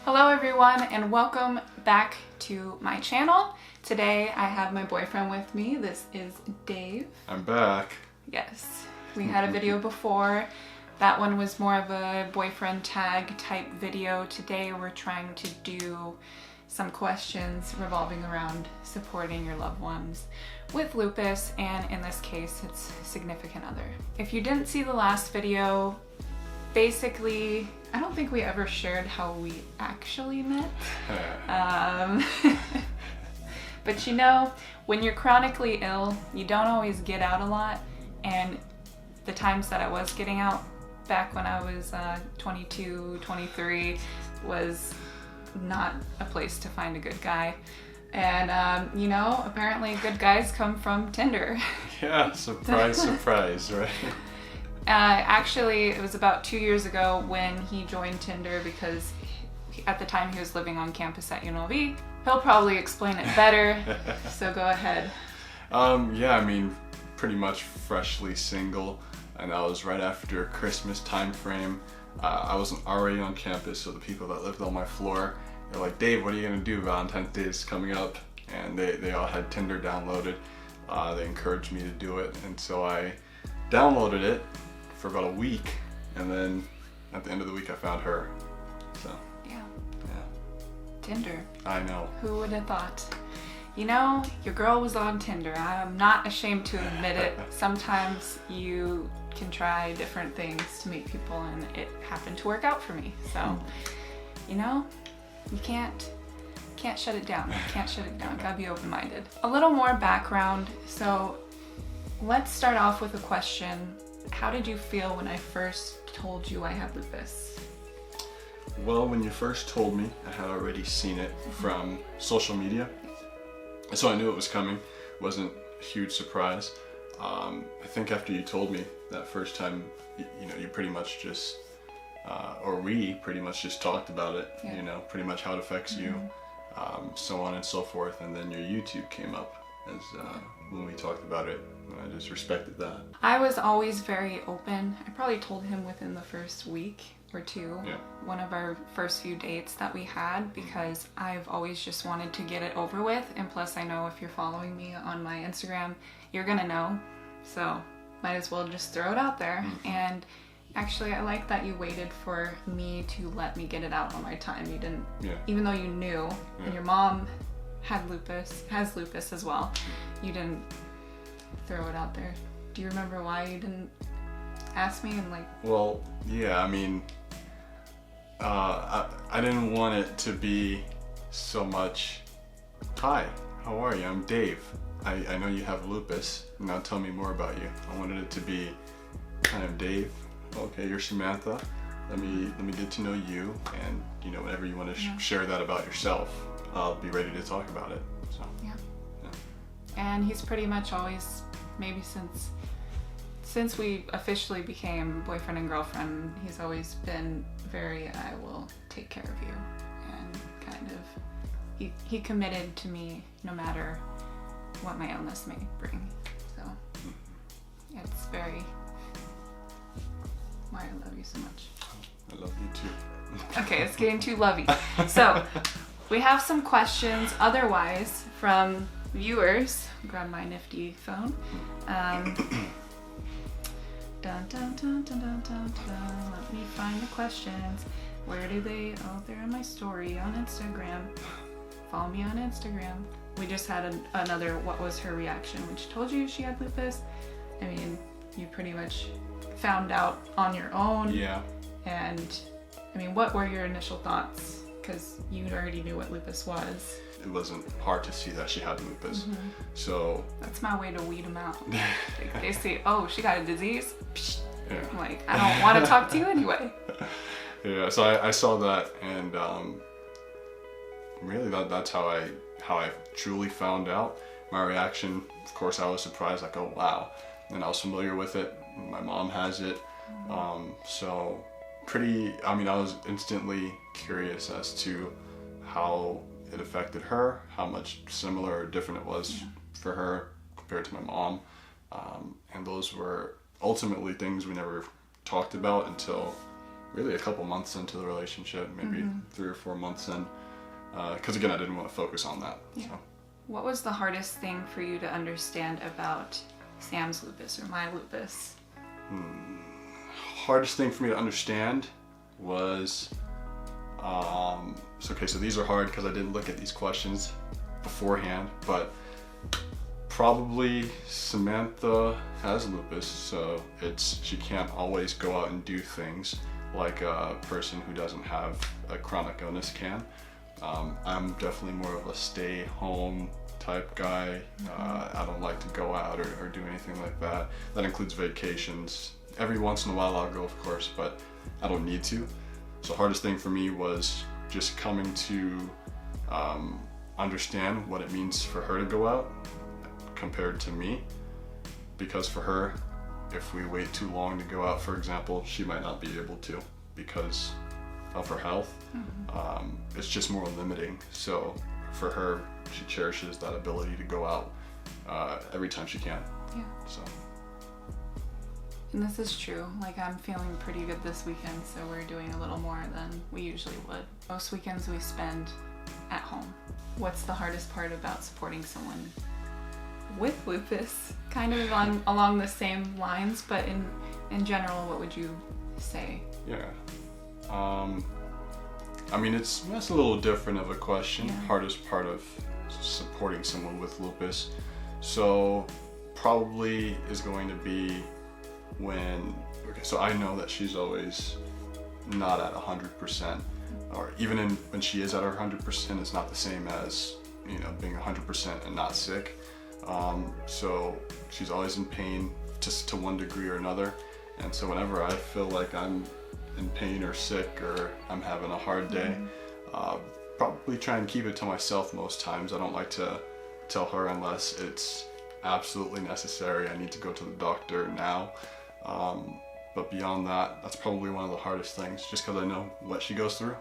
Hello everyone and welcome back to my channel. Today I have my boyfriend with me. This is Dave. I'm back. Yes, we had a video before. That one was more of a boyfriend tag type video. Today we're trying to do some questions revolving around supporting your loved ones with lupus, and in this case it's significant other. If you didn't see the last video, basically, I don't think we ever shared how we actually met. But you know, when you're chronically ill, you don't always get out a lot. And the times that I was getting out back when I was 22, 23 was not a place to find a good guy. And you know, apparently good guys come from Tinder. Yeah, surprise, surprise, right? Actually, it was about 2 years ago when he joined Tinder because at the time he was living on campus at UNLV. He'll probably explain it better, so go ahead. Yeah, I mean, pretty much freshly single, and that was right after Christmas time frame. I wasn't already on campus, so the people that lived on my floor, they're like, Dave, what are you gonna do? Valentine's Day is coming up, and they all had Tinder downloaded. They encouraged me to do it, and so I downloaded it for about a week, and then at the end of the week I found her. So Yeah. yeah. Tinder. I know. Who would have thought? You know, your girl was on Tinder. I'm not ashamed to admit it. Sometimes you can try different things to meet people, and it happened to work out for me. So, you know, you can't shut it down. Can't shut it down. Gotta be open-minded. A little more background. So let's start off with a question. How did you feel when I first told you I had lupus? Well, when you first told me, I had already seen it from social media, so I knew it was coming. It wasn't a huge surprise. I think after you told me that first time, you know, you pretty much just, or we pretty much just talked about it, Yeah. you know, pretty much how it affects you, so on and so forth, and then your YouTube came up as when we talked about it. I just respected that. I was always very open. I probably told him within the first week or two, Yeah. one of our first few dates that we had, because I've always just wanted to get it over with. And plus I know if you're following me on my Instagram, you're gonna know. So might as well just throw it out there. And actually I like that you waited for me to let me get it out on my time. You didn't, even though you knew, and your mom has lupus as well, you didn't throw it out there. Do you remember why you didn't ask me? And like, well, yeah, I mean, I didn't want it to be so much, hi, how are you? I'm Dave. I know you have lupus. Now tell me more about you. I wanted it to be, hi, I'm Dave. Okay, you're Samantha. Let me get to know you, and you know, whenever you want to share that about yourself, I'll be ready to talk about it. So yeah. And he's pretty much always, maybe since we officially became boyfriend and girlfriend, he's always been very, I will take care of you, and kind of, he committed to me no matter what my illness may bring. So it's very, why I love you so much. I love you too. Okay, it's getting too lovey. So we have some questions otherwise from viewers. Grab my nifty phone. Dun, dun, dun, dun, dun, dun, dun. Let me find the questions. Where do they? Oh, they're in my story on Instagram. Follow me on Instagram. We just had another what was her reaction when she told you she had lupus. I mean, you pretty much found out on your own. Yeah. And I mean, what were your initial thoughts? Because you already knew what lupus was. It wasn't hard to see that she had lupus. So that's my way to weed them out. Like, they say, oh, she got a disease. yeah. I'm like, I don't want to talk to you anyway. Yeah, so I saw that, and really that's how I truly found out. My reaction, of course, I was surprised, like, oh wow. And I was familiar with it. My mom has it. So I was instantly curious as to how it affected her, how much similar or different it was for her compared to my mom. And those were ultimately things we never talked about until really a couple months into the relationship, maybe 3 or 4 months in. Because again, I didn't want to focus on that. Yeah. So. What was the hardest thing for you to understand about Sam's lupus or my lupus? Hardest thing for me to understand was, so these are hard because I didn't look at these questions beforehand, but probably Samantha has lupus, so she can't always go out and do things like a person who doesn't have a chronic illness can. I'm definitely more of a stay home type guy. I don't like to go out or do anything like that. That includes vacations. Every once in a while I'll go, of course, but I don't need to. So the hardest thing for me was just coming to understand what it means for her to go out compared to me. Because for her, if we wait too long to go out, for example, she might not be able to because of her health. It's just more limiting. So for her, she cherishes that ability to go out every time she can. Yeah. So. And this is true. Like, I'm feeling pretty good this weekend, so we're doing a little more than we usually would. Most weekends we spend at home. What's the hardest part about supporting someone with lupus? Kind of along the same lines, but in general, what would you say? Yeah. I mean, that's a little different of a question. Yeah. Hardest part of supporting someone with lupus. So probably is going to be so I know that she's always not at 100%, or even when she is at her 100%, it's not the same as, being 100% and not sick. So she's always in pain just to one degree or another. And so whenever I feel like I'm in pain or sick or I'm having a hard day, probably try and keep it to myself most times. I don't like to tell her unless it's absolutely necessary. I need to go to the doctor now. But beyond that, that's probably one of the hardest things, just because I know what she goes through.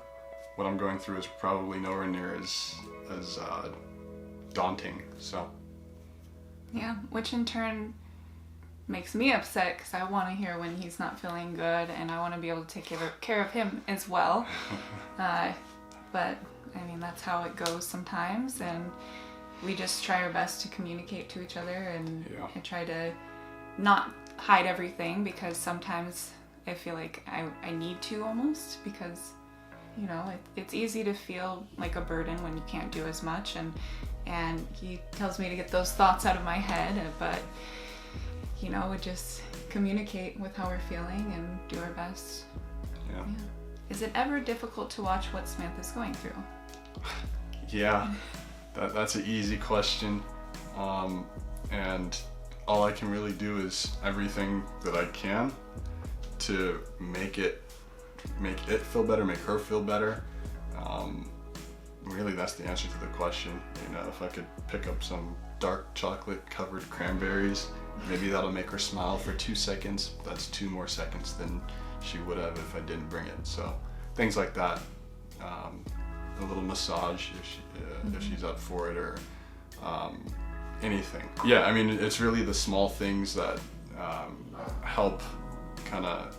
What I'm going through is probably nowhere near as daunting. So. Yeah, which in turn makes me upset because I want to hear when he's not feeling good, and I want to be able to take care of him as well. But I mean, that's how it goes sometimes, and we just try our best to communicate to each other and try to not hide everything, because sometimes I feel like I need to almost, because it's easy to feel like a burden when you can't do as much, and he tells me to get those thoughts out of my head, but we just communicate with how we're feeling and do our best. Yeah. Is it ever difficult to watch what Samantha's going through? Yeah, that's an easy question, and all I can really do is everything that I can to make it feel better, make her feel better. Really, that's the answer to the question. If I could pick up some dark chocolate covered cranberries, maybe that'll make her smile for 2 seconds. That's 2 more seconds than she would have if I didn't bring it. So things like that. A little massage if she's up for it, or anything. Yeah, I mean, it's really the small things that help kind of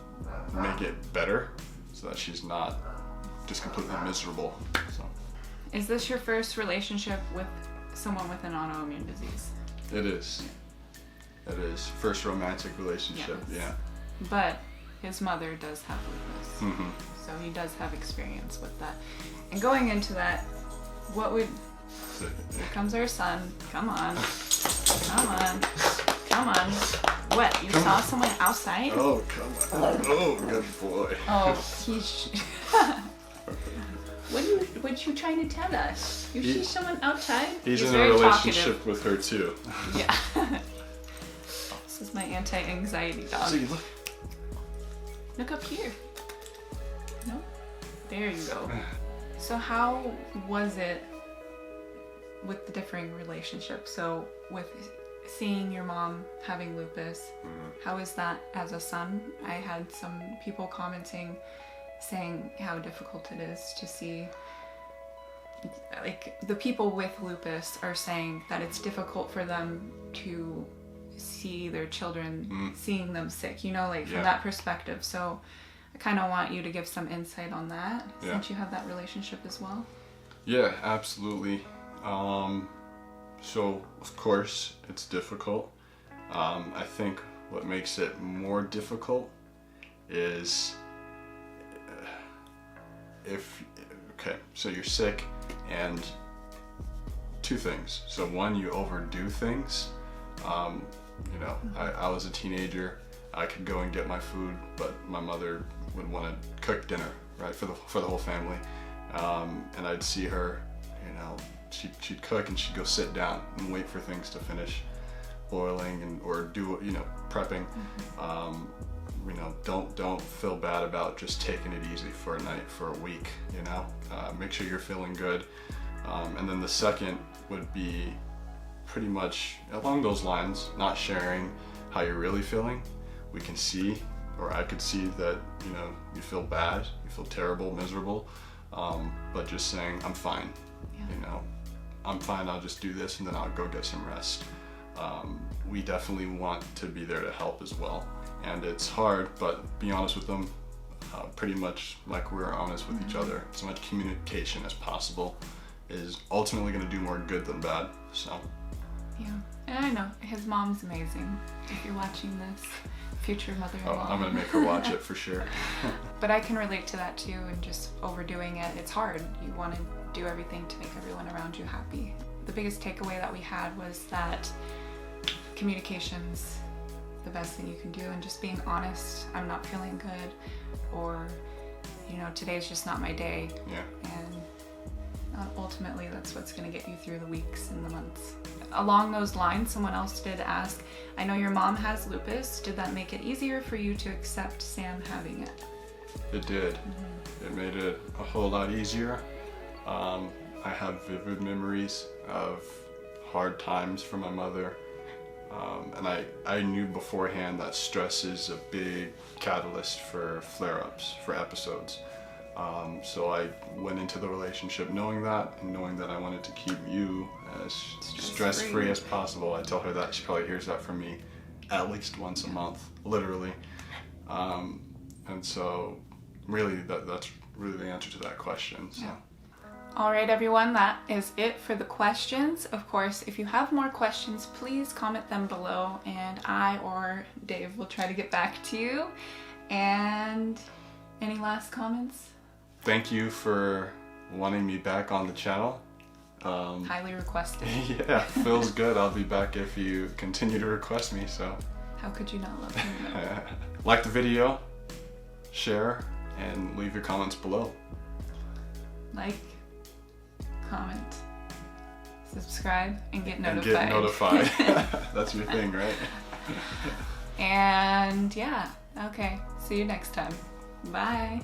make it better, so that she's not just completely miserable. So. Is this your first relationship with someone with an autoimmune disease? It is. It is. First romantic relationship, yes. Yeah. But his mother does have lupus, so he does have experience with that. And going into that, here comes our son. Come on. What? You saw someone outside? Oh, come on. Oh, good boy. Oh, What you trying to tell us? You see someone outside? He's in a relationship with her too. Yeah. This is my anti-anxiety dog. See, Look up here. No? There you go. So how was it with the differing relationships? So with seeing your mom having lupus, how is that as a son? I had some people commenting saying how difficult it is to see, like, the people with lupus are saying that it's difficult for them to see their children seeing them sick, from that perspective. So I kind of want you to give some insight on that, Yeah. since you have that relationship as well. Yeah, absolutely. So, of course, it's difficult. I think what makes it more difficult is so you're sick, and two things. So one, you overdo things. I was a teenager. I could go and get my food, but my mother would want to cook dinner, right, for the whole family. And I'd see her, she'd cook and she'd go sit down and wait for things to finish boiling or do, prepping. Don't feel bad about just taking it easy for a night, for a week, make sure you're feeling good. And then the second would be pretty much along those lines, not sharing how you're really feeling. We can see, or I could see that, you feel bad, you feel terrible, miserable, but just saying, I'm fine, I'm fine, I'll just do this and then I'll go get some rest. We definitely want to be there to help as well. And it's hard, but be honest with them, pretty much like we're honest with each other. As much communication as possible is ultimately going to do more good than bad. So. Yeah, and I know his mom's amazing. If you're watching this, future mother-in-law. Oh, I'm going to make her watch it for sure. But I can relate to that too, and just overdoing it. It's hard. You want to do everything to make everyone around you happy. The biggest takeaway that we had was that communication's the best thing you can do, and just being honest. I'm not feeling good, or today's just not my day. Yeah. And ultimately that's what's going to get you through the weeks and the months. Along those lines, someone else did ask, I know your mom has lupus. Did that make it easier for you to accept Sam having it? It did. It made it a whole lot easier. I have vivid memories of hard times for my mother. And I knew beforehand that stress is a big catalyst for flare-ups, for episodes. So I went into the relationship knowing that, and knowing that I wanted to keep you as stress-free as possible. I tell her that. She probably hears that from me at least once a month, literally. And so really that's really the answer to that question. So. Yeah. All right, everyone, that is it for the questions. Of course, if you have more questions, please comment them below, and I or Dave will try to get back to you. And any last comments? Thank you for wanting me back on the channel. Highly requested. Yeah, feels good. I'll be back if you continue to request me, so. How could you not love me? Like the video, share, and leave your comments below. Like, comment, subscribe, and get notified. That's your thing, right? And yeah, okay. See you next time. Bye.